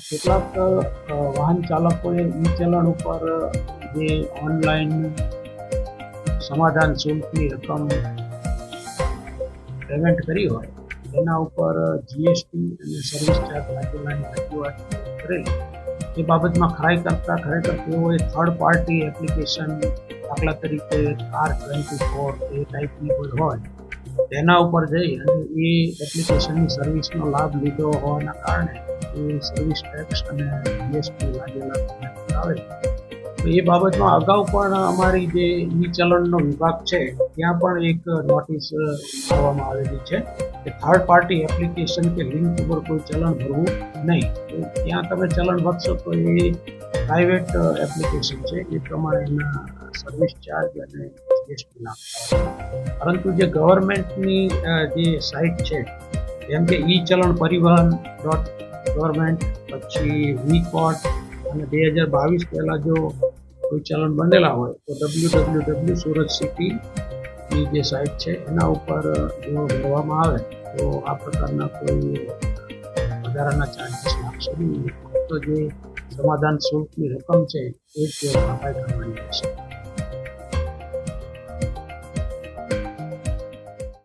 કેટલાક વાહન ચાલકોએ ઈ ચલણ ઉપર જે ઓનલાઈન સમાધાન શુલ્કની રકમ પેમેન્ટ કરી હોય એના ઉપર જીએસટી અને સર્વિસ ચાર્જ લાગેલાની રજૂઆત કરેલી. એ બાબતમાં ખરાઈ કરતા ખરેખર તેઓએ થર્ડ પાર્ટી એપ્લિકેશન, દાખલા તરીકે કાર24 એ ટાઈપની કોઈ હોય તેના ઉપર જઈ અને એ એપ્લિકેશનની સર્વિસનો લાભ લીધો હોવાના કારણે એ સર્વિસ ટેક્સ અને જીએસટી લાગેલા આવે. તો એ બાબતમાં અગાઉ પણ અમારી જે ઈ ચલણનો વિભાગ છે ત્યાં પણ એક નોટિસ કરવામાં આવેલી છે કે થર્ડ પાર્ટી એપ્લિકેશન કે લિંક ઉપર કોઈ ચલણ ભરવું નહીં. તો ત્યાં તમે ચલણ ભરશો તો એ પ્રાઇવેટ એપ્લિકેશન છે એ પ્રમાણે એના સર્વિસ ચાર્જ અને જીએસટી નાખતા. પરંતુ જે ગવર્મેન્ટની જે સાઇટ છે જેમ કે ઈ ચલણ પરિવહન.ગવર્મેન્ટ, પછી વી-કોર્ટ અને 2022 પહેલાં જો કોઈ ચલણ બનેલા હોય તો www.suratcity.ની જે સાઇટ છે એના ઉપર જો ભરવામાં આવે તો આ પ્રકારના કોઈ વધારાના ચાર્જીસ લાગશે નહીં. તો જે સમાધાન શુલ્કની રકમ છે એ જ ભરપાઈ કરવાની રહેશે.